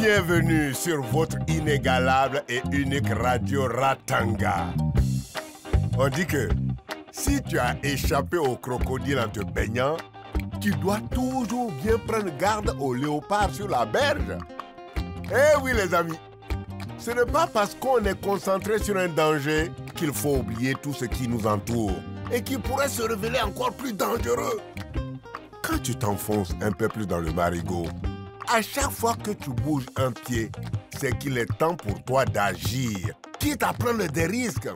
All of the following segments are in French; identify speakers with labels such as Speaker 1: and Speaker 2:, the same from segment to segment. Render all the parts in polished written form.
Speaker 1: Bienvenue sur votre inégalable et unique radio Ratanga. On dit que si tu as échappé au crocodile en te baignant, tu dois toujours bien prendre garde au léopard sur la berge. Eh oui les amis, ce n'est pas parce qu'on est concentré sur un danger qu'il faut oublier tout ce qui nous entoure et qui pourrait se révéler encore plus dangereux. Quand tu t'enfonces un peu plus dans le marigot, à chaque fois que tu bouges un pied, c'est qu'il est temps pour toi d'agir, quitte à prendre des risques.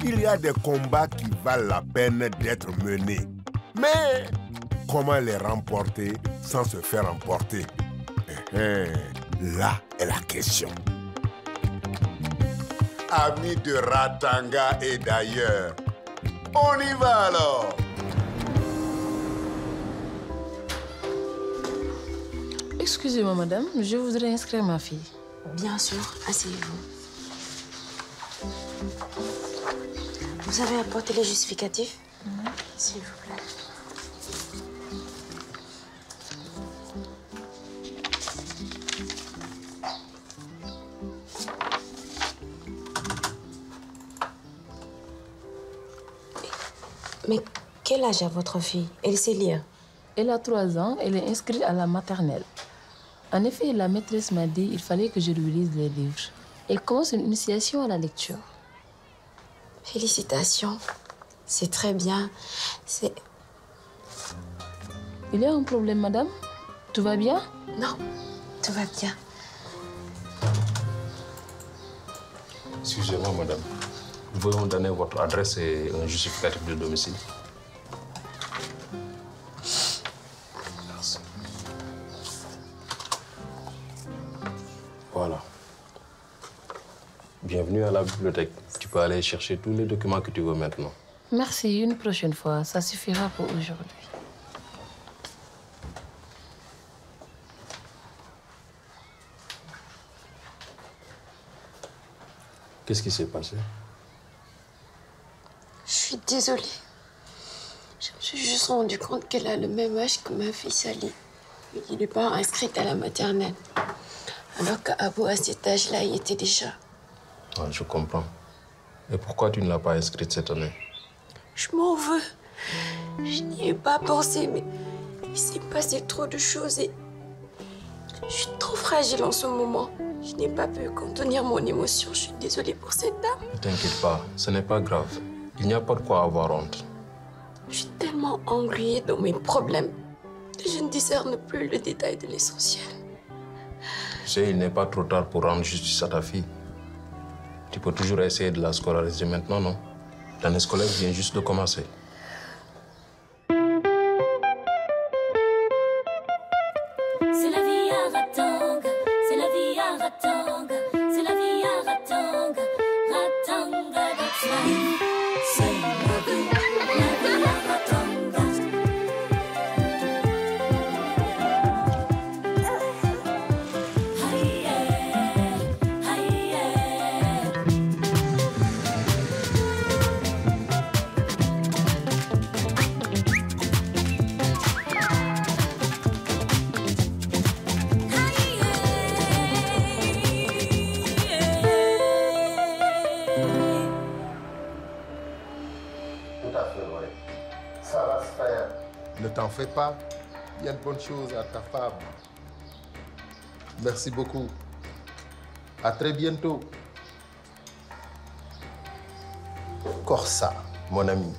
Speaker 1: Il y a des combats qui valent la peine d'être menés. Mais comment les remporter sans se faire emporter? Là est la question. Amis de Ratanga et d'ailleurs, on y va alors!
Speaker 2: Excusez-moi, madame, je voudrais inscrire ma fille.
Speaker 3: Bien sûr, asseyez-vous. Vous avez apporté les justificatifs? S'il vous plaît. Mais quel âge a votre fille? Elle sait lire?
Speaker 2: Elle a 3 ans, elle est inscrite à la maternelle. En effet, la maîtresse m'a dit qu'il fallait que je lui lise les livres. Elle commence une initiation à la lecture.
Speaker 3: Félicitations. C'est très bien.
Speaker 2: Il y a un problème, madame? Tout va bien?
Speaker 3: Non, tout va bien.
Speaker 4: Excusez-moi, madame. Vous pouvez me donner votre adresse et un justificatif de domicile? Merci. Voilà. Bienvenue à la bibliothèque. Tu peux aller chercher tous les documents que tu veux maintenant.
Speaker 2: Merci, une prochaine fois. Ça suffira pour aujourd'hui.
Speaker 4: Qu'est-ce qui s'est passé?
Speaker 3: Je suis désolée. Je me suis juste rendu compte qu'elle a le même âge que ma fille Sally. Il n'est pas inscrite à la maternelle. Alors qu'Abou, à cet âge-là, il était déjà.
Speaker 4: Ah, je comprends. Et pourquoi tu ne l'as pas inscrite cette année?
Speaker 3: Je m'en veux. Je n'y ai pas pensé, mais il s'est passé trop de choses et je suis trop fragile en ce moment. Je n'ai pas pu contenir mon émotion. Je suis désolée pour cette dame.
Speaker 4: Ne t'inquiète pas, ce n'est pas grave. Il n'y a pas de quoi avoir honte.
Speaker 3: Je suis tellement engluée dans mes problèmes que je ne discerne plus le détail de l'essentiel.
Speaker 4: Tu sais, il n'est pas trop tard pour rendre justice à ta fille. Tu peux toujours essayer de la scolariser maintenant, non? L'année scolaire vient juste de commencer.
Speaker 5: C'est la vie à Ratanga, c'est la vie à Ratanga, c'est la vie à Ratanga, Ratanga, that's life. C'est la vie à Ratanga. Aïe, aïe,
Speaker 1: Tout à fait, oui. Ça va se faire. Ne t'en fais pas. Il y a de bonnes choses à ta femme. Merci beaucoup. À très bientôt.
Speaker 6: Corsa, mon ami,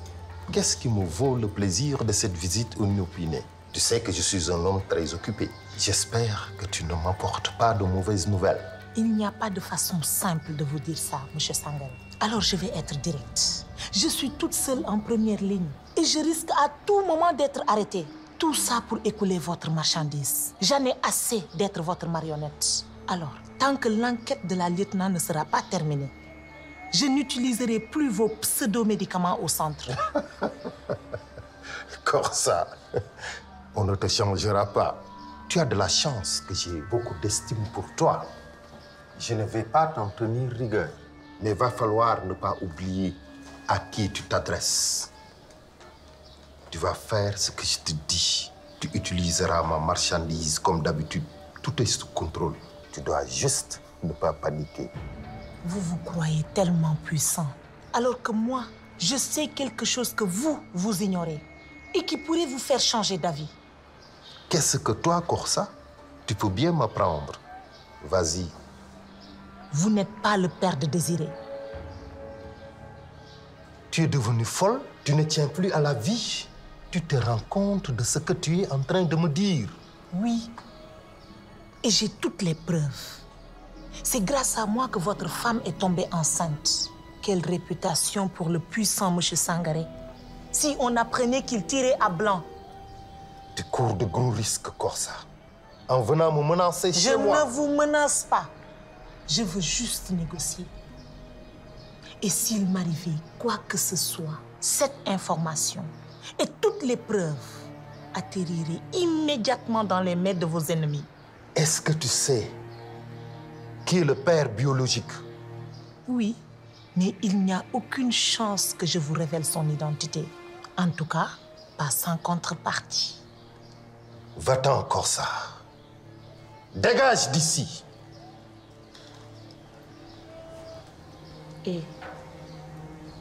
Speaker 6: qu'est-ce qui me vaut le plaisir de cette visite inopinée? Tu sais que je suis un homme très occupé. J'espère que tu ne m'apportes pas de mauvaises nouvelles.
Speaker 7: Il n'y a pas de façon simple de vous dire ça, Monsieur Sangare. Alors je vais être directe. Je suis toute seule en première ligne et je risque à tout moment d'être arrêtée. Tout ça pour écouler votre marchandise. J'en ai assez d'être votre marionnette. Alors, tant que l'enquête de la lieutenant ne sera pas terminée, je n'utiliserai plus vos pseudo-médicaments au centre.
Speaker 6: Corsa, on ne te changera pas. Tu as de la chance que j'ai beaucoup d'estime pour toi. Je ne vais pas t'en tenir rigueur, mais il va falloir ne pas oublier à qui tu t'adresses. Tu vas faire ce que je te dis. Tu utiliseras ma marchandise comme d'habitude. Tout est sous contrôle. Tu dois juste ne pas paniquer.
Speaker 7: Vous vous croyez tellement puissant, alors que moi, je sais quelque chose que vous ignorez et qui pourrait vous faire changer d'avis.
Speaker 6: Qu'est-ce que toi, Corsa, tu peux bien m'apprendre? Vas-y.
Speaker 7: Vous n'êtes pas le père de Désiré.
Speaker 6: Tu es devenue folle, tu ne tiens plus à la vie. Tu te rends compte de ce que tu es en train de me dire?
Speaker 7: Oui. Et j'ai toutes les preuves. C'est grâce à moi que votre femme est tombée enceinte. Quelle réputation pour le puissant M. Sangaré. Si on apprenait qu'il tirait à blanc.
Speaker 6: Tu cours de gros risques, Corsa. En venant me menacer chez moi.
Speaker 7: Je ne vous menace pas. Je veux juste négocier. Et s'il m'arrivait quoi que ce soit, cette information et toutes les preuves atterriraient immédiatement dans les mains de vos ennemis.
Speaker 6: Est-ce que tu sais qui est le père biologique?
Speaker 7: Oui, mais il n'y a aucune chance que je vous révèle son identité. En tout cas, pas sans contrepartie.
Speaker 6: Va-t'en, Corsa. Dégage d'ici.
Speaker 7: Et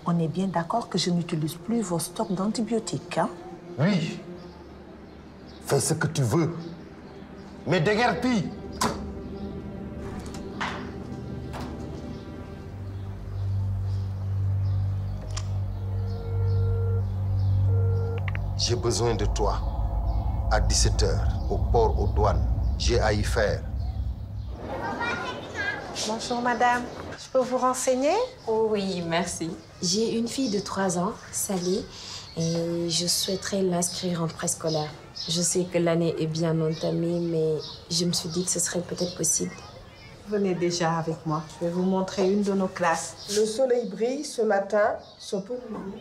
Speaker 7: on est bien d'accord que je n'utilise plus vos stocks d'antibiotiques, hein?
Speaker 6: Oui. Fais ce que tu veux. Mais déguerpis. J'ai besoin de toi. À 17h, au port aux douanes. J'ai à y faire.
Speaker 8: Bonjour, madame. Je peux vous renseigner?
Speaker 3: Oh oui, merci. J'ai une fille de 3 ans, Sally, et je souhaiterais l'inscrire en préscolaire. Je sais que l'année est bien entamée, mais je me suis dit que ce serait peut-être possible.
Speaker 8: Venez déjà avec moi. Je vais vous montrer une de nos classes.
Speaker 9: Le soleil brille ce matin, sur tout le monde.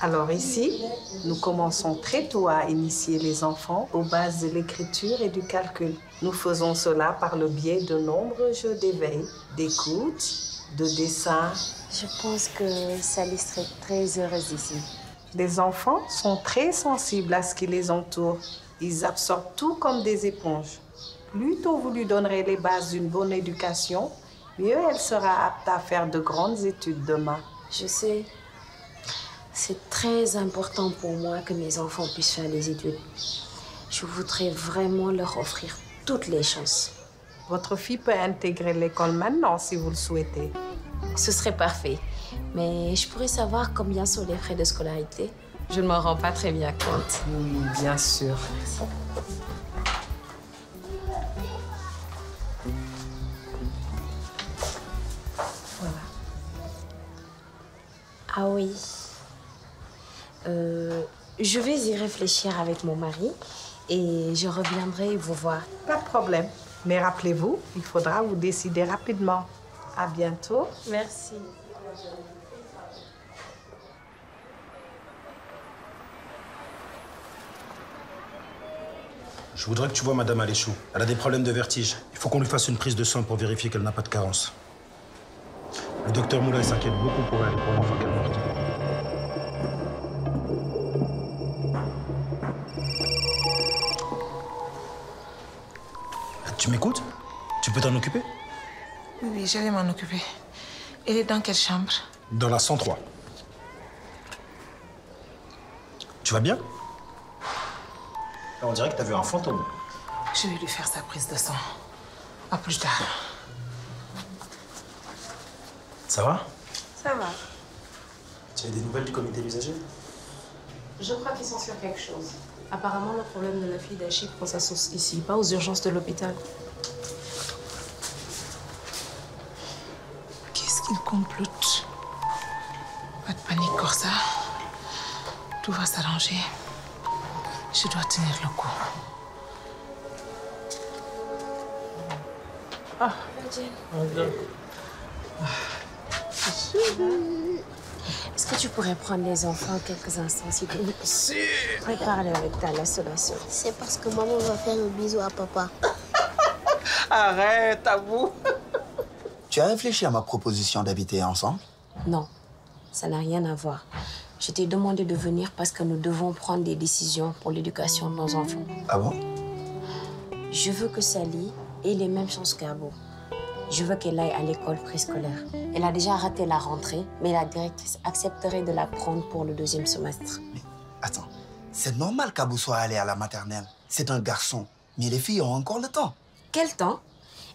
Speaker 8: Alors ici, nous commençons très tôt à initier les enfants aux bases de l'écriture et du calcul. Nous faisons cela par le biais de nombreux jeux d'éveil, d'écoute, de dessin.
Speaker 3: Je pense que Sally serait très heureuse ici.
Speaker 8: Les enfants sont très sensibles à ce qui les entoure. Ils absorbent tout comme des éponges. Plus tôt vous lui donnerez les bases d'une bonne éducation, mieux elle sera apte à faire de grandes études demain.
Speaker 3: Je sais. C'est très important pour moi que mes enfants puissent faire des études. Je voudrais vraiment leur offrir toutes les chances.
Speaker 8: Votre fille peut intégrer l'école maintenant si vous le souhaitez.
Speaker 3: Ce serait parfait. Mais je pourrais savoir combien sont les frais de scolarité? Je ne m'en rends pas très bien compte.
Speaker 8: Oui, bien sûr. Voilà.
Speaker 3: Ah oui. Je vais y réfléchir avec mon mari et je reviendrai vous voir.
Speaker 8: Pas de problème. Mais rappelez-vous, il faudra vous décider rapidement. À bientôt.
Speaker 3: Merci.
Speaker 10: Je voudrais que tu vois Madame Aléchou. Elle a des problèmes de vertige. Il faut qu'on lui fasse une prise de sang pour vérifier qu'elle n'a pas de carence. Le docteur Moulay s'inquiète beaucoup pour elle et pour l'enfant qu'elle porte. Tu m'écoutes? Tu peux t'en occuper?
Speaker 11: Oui, je vais m'en occuper. Elle est dans quelle chambre?
Speaker 10: Dans la 103. Tu vas bien? On dirait que t'as vu un fantôme.
Speaker 11: Je vais lui faire sa prise de sang. À plus tard.
Speaker 10: Ça va?
Speaker 3: Ça va.
Speaker 10: Tu as des nouvelles du comité d'usagers?
Speaker 2: Je crois qu'ils sont sur quelque chose. Apparemment, le problème de la fille d'Achille prend sa source ici, pas aux urgences de l'hôpital.
Speaker 11: Qu'est-ce qu'il complote? Pas de panique, Corsa. Tout va s'arranger. Je dois tenir le coup.
Speaker 3: Ah. Est-ce que tu pourrais prendre les enfants quelques instants, s'il te plaît? Si. Prépare-le avec ta lacération.
Speaker 12: C'est parce que maman va faire un bisou à papa.
Speaker 8: Arrête, à vous.
Speaker 13: Tu as réfléchi à ma proposition d'habiter ensemble?
Speaker 3: Non, ça n'a rien à voir. Je t'ai demandé de venir parce que nous devons prendre des décisions pour l'éducation de nos enfants.
Speaker 13: Ah bon?
Speaker 3: Je veux que Sally ait les mêmes chances qu'Abo. Je veux qu'elle aille à l'école préscolaire. Elle a déjà raté la rentrée, mais la directrice accepterait de la prendre pour le 2e semestre.
Speaker 13: Mais attends, c'est normal qu'Abou soit allé à la maternelle. C'est un garçon, mais les filles ont encore le temps.
Speaker 3: Quel temps?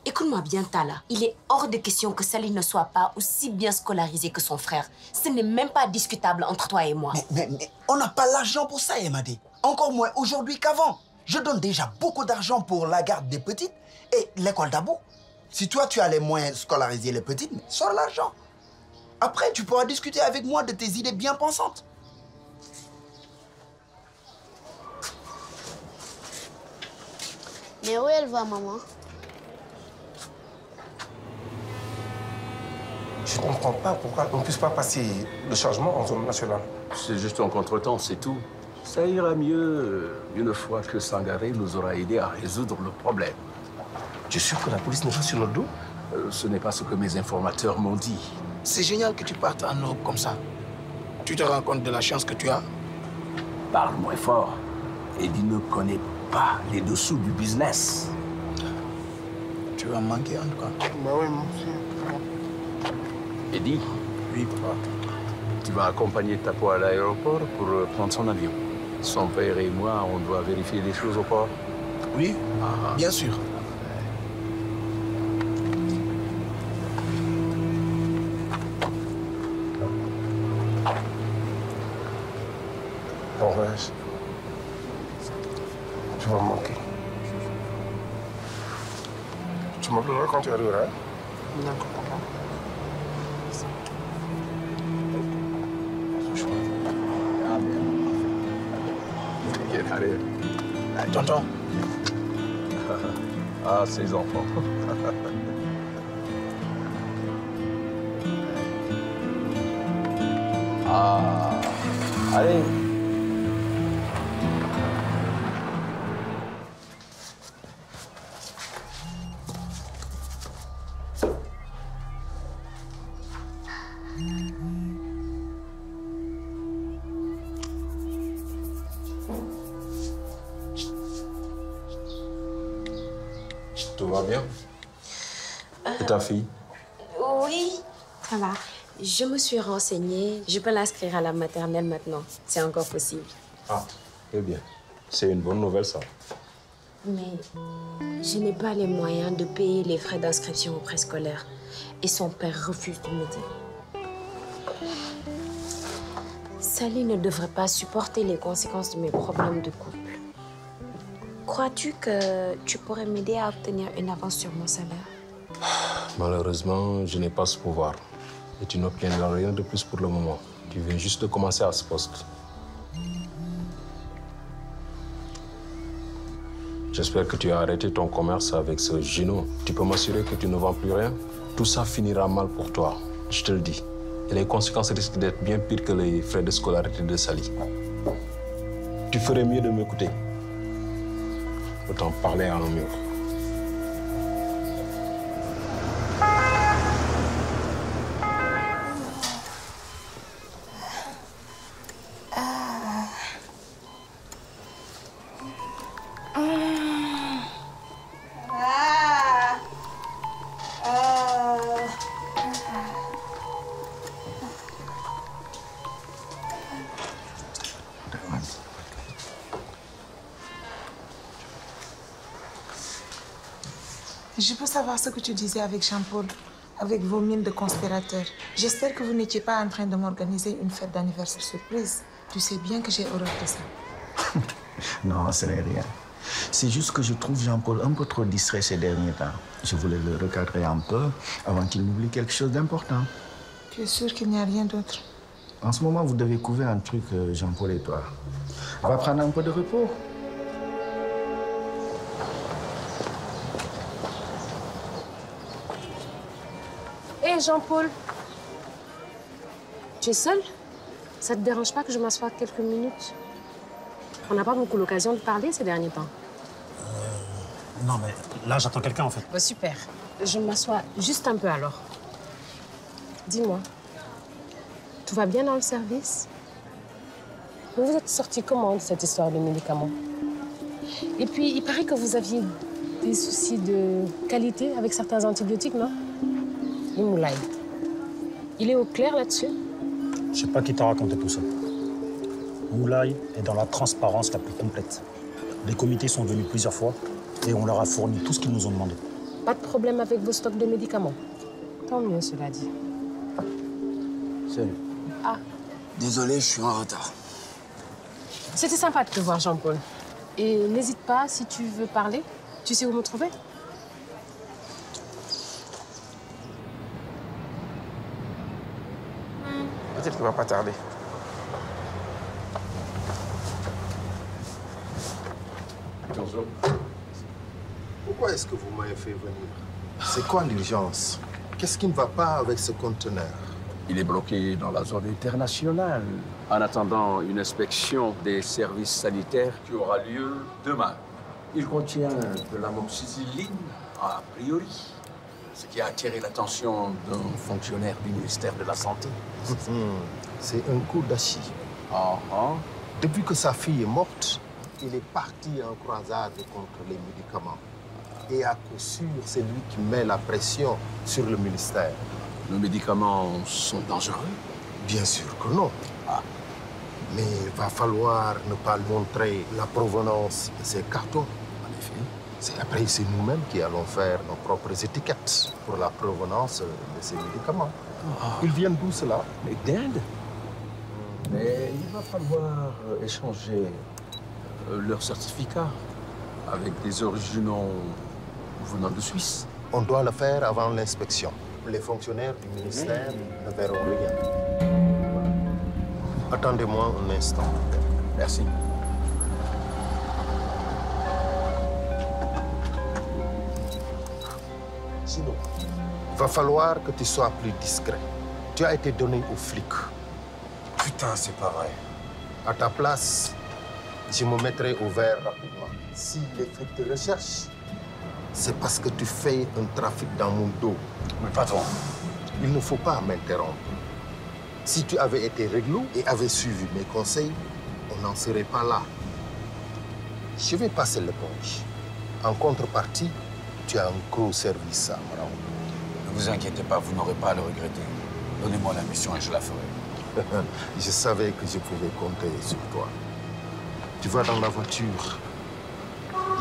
Speaker 3: Écoute-moi bien, Tala. Il est hors de question que Sally ne soit pas aussi bien scolarisée que son frère. Ce n'est même pas discutable entre toi et moi.
Speaker 13: Mais on n'a pas l'argent pour ça, Emadé. Encore moins aujourd'hui qu'avant. Je donne déjà beaucoup d'argent pour la garde des petites et l'école d'Abou. Si toi, tu as les moyens de scolariser les petites, sors l'argent. Après, tu pourras discuter avec moi de tes idées bien pensantes.
Speaker 12: Mais où elle va, maman?
Speaker 14: Je ne comprends pas pourquoi on ne puisse pas passer le changement en zone nationale.
Speaker 15: C'est juste un contretemps, c'est tout. Ça ira mieux une fois que Sangaré nous aura aidé à résoudre le problème.
Speaker 14: Tu es sûr que la police n'est pas sur notre dos?
Speaker 15: Ce n'est pas ce que mes informateurs m'ont dit.
Speaker 16: C'est génial que tu partes en Europe comme ça. Tu te rends compte de la chance que tu as?
Speaker 15: Parle moins fort. Eddie ne connaît pas les dessous du business.
Speaker 16: Tu vas manquer en tout cas.
Speaker 14: Bah oui, moi aussi.
Speaker 15: Eddie?
Speaker 16: Oui, papa.
Speaker 15: Tu vas accompagner Tapo à l'aéroport pour prendre son avion. Son père et moi, on doit vérifier les choses au port.
Speaker 16: Oui, bien sûr.
Speaker 14: Bon voyage. Tu vas me manquer. Tu m'appelleras quand tu arriveras.
Speaker 16: D'accord, papa.
Speaker 15: Allez.
Speaker 16: Tonton.
Speaker 15: Ah, ces enfants. Ah, allez.
Speaker 4: Tout va bien? Et ta fille?
Speaker 3: Oui, ça va. Je me suis renseignée. Je peux l'inscrire à la maternelle maintenant. C'est encore possible.
Speaker 4: Ah, très bien. C'est une bonne nouvelle, ça.
Speaker 3: Mais je n'ai pas les moyens de payer les frais d'inscription au préscolaire. Et son père refuse de m'aider. Sally ne devrait pas supporter les conséquences de mes problèmes de couple. Crois-tu que tu pourrais m'aider à obtenir une avance sur mon salaire?
Speaker 4: Malheureusement, je n'ai pas ce pouvoir. Et tu n'obtiendras rien de plus pour le moment. Tu viens juste de commencer à ce poste. J'espère que tu as arrêté ton commerce avec ce Gino. Tu peux m'assurer que tu ne vends plus rien? Tout ça finira mal pour toi, je te le dis. Et les conséquences risquent d'être bien pires que les frais de scolarité de Sally. Tu ferais mieux de m'écouter. Autant parler à un mur.
Speaker 11: Je peux savoir ce que tu disais avec Jean-Paul, avec vos mines de conspirateurs. J'espère que vous n'étiez pas en train de m'organiser une fête d'anniversaire surprise. Tu sais bien que j'ai horreur de ça.
Speaker 16: Non, ce n'est rien. C'est juste que je trouve Jean-Paul un peu trop distrait ces derniers temps. Je voulais le recadrer un peu avant qu'il n'oublie quelque chose d'important.
Speaker 11: Tu es sûr qu'il n'y a rien d'autre?
Speaker 16: En ce moment, vous devez couvrir un truc, Jean-Paul et toi. On va prendre un peu de repos.
Speaker 17: Hé, Jean-Paul, tu es seul? Ça te dérange pas que je m'assoie quelques minutes? On n'a pas beaucoup l'occasion de parler ces derniers temps.
Speaker 10: Non, mais là, j'attends quelqu'un, en fait.
Speaker 17: Bah, super. Je m'assois juste un peu alors. Dis-moi, tout va bien dans le service? Vous êtes sorti comment de cette histoire de médicaments? Et puis, il paraît que vous aviez des soucis de qualité avec certains antibiotiques, non? Et Moulay, il est au clair là-dessus?
Speaker 10: Je sais pas qui t'a raconté tout ça. Moulay est dans la transparence la plus complète. Les comités sont venus plusieurs fois et on leur a fourni tout ce qu'ils nous ont demandé.
Speaker 17: Pas de problème avec vos stocks de médicaments? Tant mieux, cela dit.
Speaker 15: Salut.
Speaker 17: Ah.
Speaker 13: Désolé, je suis en retard.
Speaker 17: C'était sympa de te voir, Jean-Paul. Et n'hésite pas, si tu veux parler, tu sais où me trouver?
Speaker 14: Peut-être qu'il ne va pas tarder.
Speaker 6: Bonjour. Pourquoi est-ce que vous m'avez fait venir? C'est quoi l'urgence? Qu'est-ce qui ne va pas avec ce conteneur?
Speaker 15: Il est bloqué dans la zone internationale en attendant une inspection des services sanitaires qui aura lieu demain. Il contient de l'amoxicilline, a priori, ce qui a attiré l'attention d'un fonctionnaire du ministère de la Santé.
Speaker 6: C'est un coup d'achille. Depuis que sa fille est morte, il est parti en croisade contre les médicaments. Et à coup sûr, c'est lui qui met la pression sur le ministère.
Speaker 15: Nos médicaments sont dangereux?
Speaker 6: Bien sûr que non. Mais il va falloir ne pas montrer la provenance de ces cartons.
Speaker 15: En effet.
Speaker 6: Après, c'est nous-mêmes qui allons faire nos propres étiquettes pour la provenance de ces médicaments. Ils viennent d'où cela?
Speaker 15: D'Inde. Mais il va falloir échanger leurs certificats avec des originaux venant de Suisse.
Speaker 6: On doit le faire avant l'inspection. Les fonctionnaires du ministère ne verront rien. Attendez-moi un instant.
Speaker 15: Merci.
Speaker 6: Sinon, il va falloir que tu sois plus discret. Tu as été donné aux flics.
Speaker 14: Putain, c'est pas vrai.
Speaker 6: À ta place, je me mettrai au vert rapidement. Si les flics te recherchent, c'est parce que tu fais un trafic dans mon dos.
Speaker 14: Mais patron,
Speaker 6: il ne faut pas m'interrompre. Si tu avais été réglo et avais suivi mes conseils, on n'en serait pas là. Je vais passer l'éponge. En contrepartie, tu as un gros service à me rendre.
Speaker 15: Ne vous inquiétez pas, vous n'aurez pas à le regretter. Donnez-moi la mission et je la ferai.
Speaker 6: Je savais que je pouvais compter sur toi. Tu vas dans la voiture.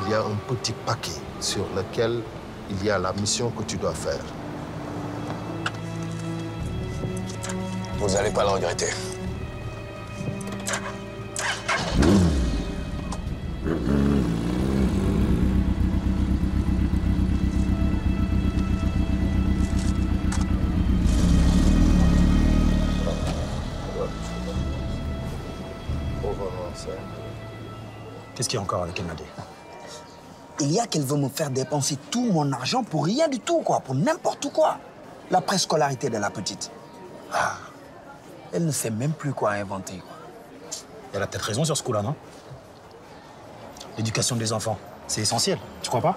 Speaker 6: Il y a un petit paquet sur lequel il y a la mission que tu dois faire.
Speaker 15: Vous n'allez pas le regretter.
Speaker 10: Qu'est-ce qu'il y a encore avec Emadé?
Speaker 13: Il y a qu'elle veut me faire dépenser tout mon argent pour rien du tout, quoi, pour n'importe quoi. La préscolarité de la petite. Elle ne sait même plus quoi inventer, quoi.
Speaker 10: Elle a peut-être raison sur ce coup-là, non? L'éducation des enfants, c'est essentiel, tu crois pas?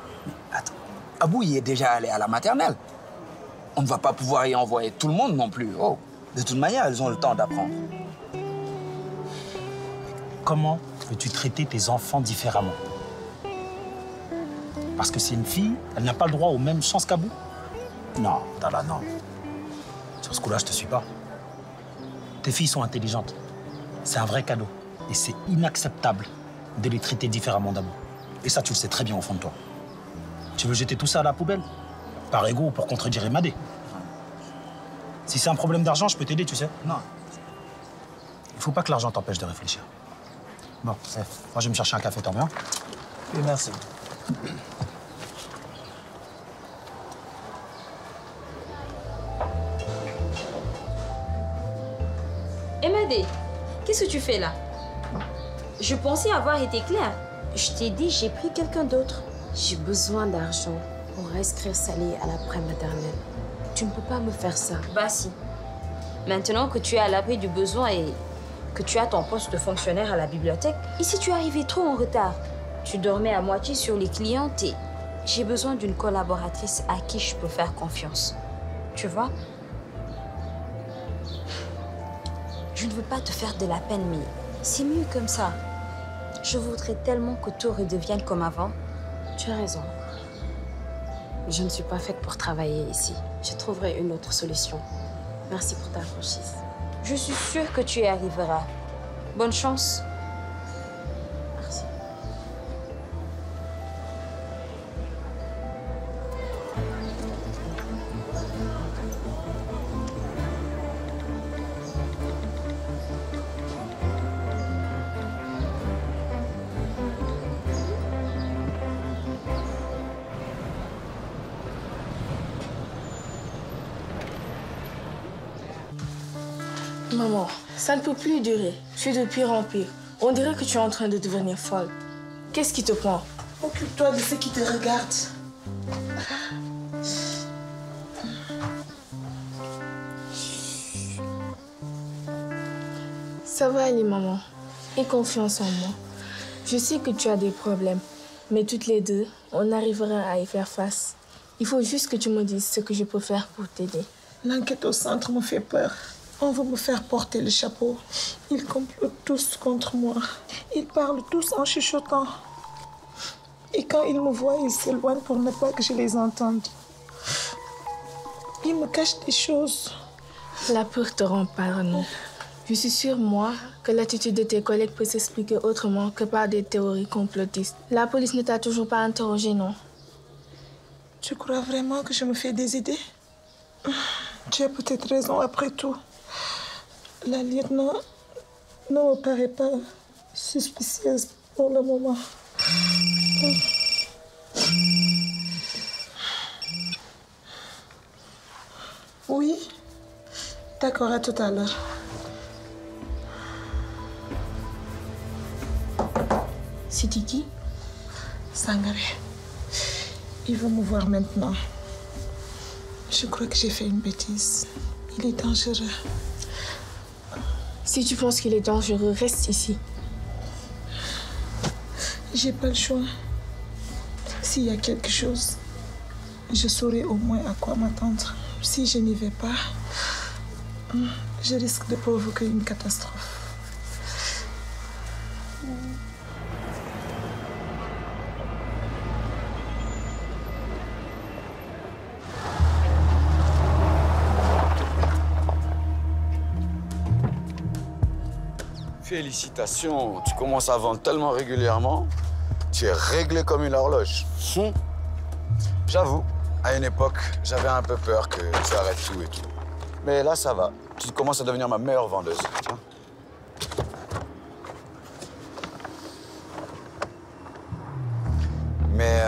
Speaker 13: Attends, Abou y est déjà allé à la maternelle. On ne va pas pouvoir y envoyer tout le monde non plus. Oh, de toute manière, elles ont le temps d'apprendre.
Speaker 10: Comment veux-tu traiter tes enfants différemment? Parce que c'est une fille, elle n'a pas le droit aux mêmes chances qu'Abou? Non, Tala, non. Sur ce coup-là, je te suis pas. Tes filles sont intelligentes. C'est un vrai cadeau. Et c'est inacceptable de les traiter différemment d'Abou. Et ça, tu le sais très bien au fond de toi. Tu veux jeter tout ça à la poubelle? Par ego ou pour contredire Emadé? Si c'est un problème d'argent, je peux t'aider, tu sais. Non. Il faut pas que l'argent t'empêche de réfléchir. Bon, moi je vais me chercher un café, t'en veux un?
Speaker 13: Oui, merci.
Speaker 18: Emadé, qu'est-ce que tu fais là? Je pensais avoir été claire. Je t'ai dit, j'ai pris quelqu'un d'autre.
Speaker 17: J'ai besoin d'argent pour inscrire Salih à la prématernelle. Tu ne peux pas me faire ça.
Speaker 18: Bah si. Maintenant que tu es à l'abri du besoin et que tu as ton poste de fonctionnaire à la bibliothèque, ici tu es arrivé trop en retard. Tu dormais à moitié sur les clientes et j'ai besoin d'une collaboratrice à qui je peux faire confiance. Tu vois? Je ne veux pas te faire de la peine, mais c'est mieux comme ça. Je voudrais tellement que tout redevienne comme avant.
Speaker 17: Tu as raison. Je ne suis pas faite pour travailler ici. Je trouverai une autre solution. Merci pour ta franchise.
Speaker 18: Je suis sûre que tu y arriveras. Bonne chance.
Speaker 17: Merci.
Speaker 11: Maman, ça ne peut plus durer. Tu es de pire en pire. On dirait que tu es en train de devenir folle. Qu'est-ce qui te prend?
Speaker 7: Occupe-toi de ceux qui te regardent.
Speaker 11: Ça va aller, maman. Aie confiance en moi. Je sais que tu as des problèmes, mais toutes les deux, on arrivera à y faire face. Il faut juste que tu me dises ce que je peux faire pour t'aider.
Speaker 7: L'enquête au centre me fait peur. On veut me faire porter le chapeau. Ils complotent tous contre moi. Ils parlent tous en chuchotant. Et quand ils me voient, ils s'éloignent pour ne pas que je les entende. Ils me cachent des choses.
Speaker 11: La peur te rend parano. Je suis sûre, moi, que l'attitude de tes collègues peut s'expliquer autrement que par des théories complotistes. La police ne t'a toujours pas interrogé, non?
Speaker 7: Tu crois vraiment que je me fais des idées? Tu as peut-être raison après tout. La lieutenant ne me paraît pas suspicieuse pour le moment. Oui? D'accord, à tout à l'heure.
Speaker 11: C'est qui?
Speaker 7: Sangaré. Il veut me voir maintenant. Je crois que j'ai fait une bêtise. Il est dangereux.
Speaker 11: Si tu penses qu'il est dangereux, reste ici.
Speaker 7: J'ai pas le choix. S'il y a quelque chose, je saurai au moins à quoi m'attendre. Si je n'y vais pas, je risque de provoquer une catastrophe.
Speaker 19: Félicitations, tu commences à vendre tellement régulièrement, tu es réglé comme une horloge. J'avoue, à une époque, j'avais un peu peur que tu arrêtes tout et tout. Mais là, ça va. Tu commences à devenir ma meilleure vendeuse. Tiens. Mais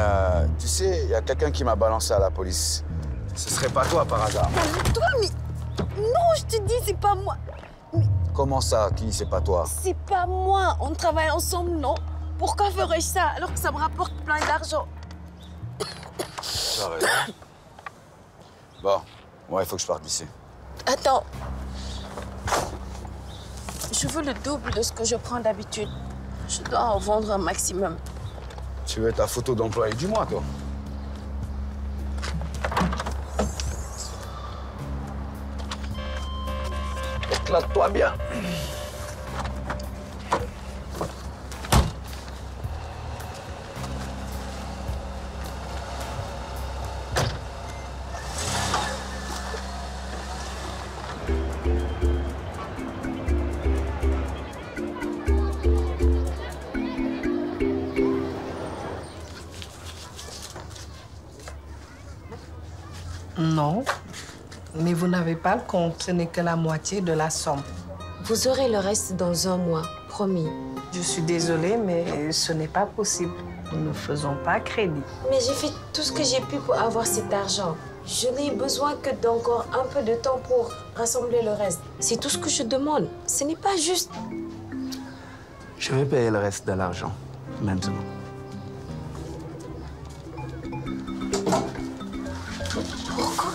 Speaker 19: tu sais, il y a quelqu'un qui m'a balancé à la police. Ce serait pas toi par hasard.
Speaker 3: Toi, mais... Non, je te dis, c'est pas moi.
Speaker 19: Comment ça, qui, c'est pas toi?
Speaker 3: C'est pas moi. On travaille ensemble, non? Pourquoi ferais-je ça alors que ça me rapporte plein d'argent?
Speaker 19: Tu as raison. Bon, ouais, il faut que je parte d'ici.
Speaker 3: Attends. Je veux le double de ce que je prends d'habitude. Je dois en vendre un maximum.
Speaker 19: Tu veux ta photo d'employé du mois, toi? Éclate-toi bien.
Speaker 8: Non, mais vous n'avez pas le compte. Ce n'est que la moitié de la somme.
Speaker 17: Vous aurez le reste dans un mois, promis.
Speaker 8: Je suis désolée, mais ce n'est pas possible. Nous ne faisons pas crédit.
Speaker 17: Mais j'ai fait tout ce que j'ai pu pour avoir cet argent. Je n'ai besoin que d'encore un peu de temps pour rassembler le reste. C'est tout ce que je demande. Ce n'est pas juste.
Speaker 16: Je vais payer le reste de l'argent, maintenant.
Speaker 17: Pourquoi?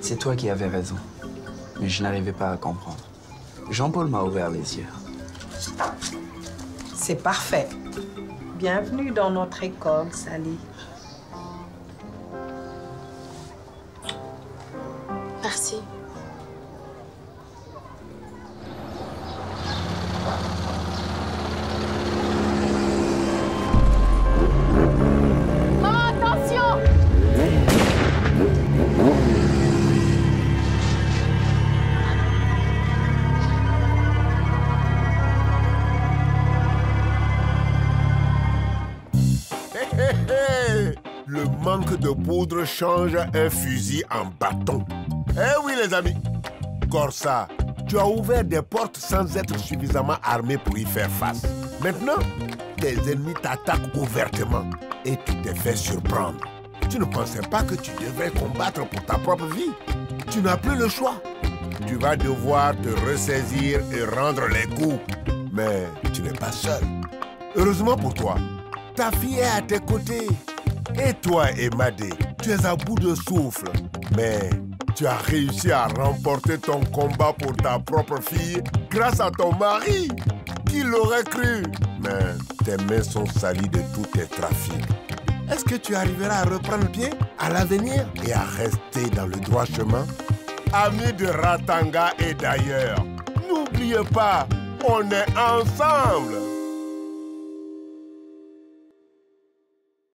Speaker 16: C'est toi qui avais raison, mais je n'arrivais pas à comprendre. Jean-Paul m'a ouvert les yeux.
Speaker 8: C'est parfait. Bienvenue dans notre école, Sally.
Speaker 17: Merci.
Speaker 3: Maman, attention!
Speaker 1: manque de poudre change un fusil en bâton. Eh oui les amis, Corsa, tu as ouvert des portes sans être suffisamment armé pour y faire face. Maintenant, tes ennemis t'attaquent ouvertement et tu te fais surprendre. Tu ne pensais pas que tu devrais combattre pour ta propre vie. Tu n'as plus le choix. Tu vas devoir te ressaisir et rendre les coups. Mais tu n'es pas seul. Heureusement pour toi, ta fille est à tes côtés. Et toi, Emadé, tu es à bout de souffle. Mais tu as réussi à remporter ton combat pour ta propre fille grâce à ton mari. Qui l'aurait cru? Mais tes mains sont salies de tous tes trafics. Est-ce que tu arriveras à reprendre pied à l'avenir et à rester dans le droit chemin? Amis de Ratanga et d'ailleurs, n'oubliez pas, on est ensemble.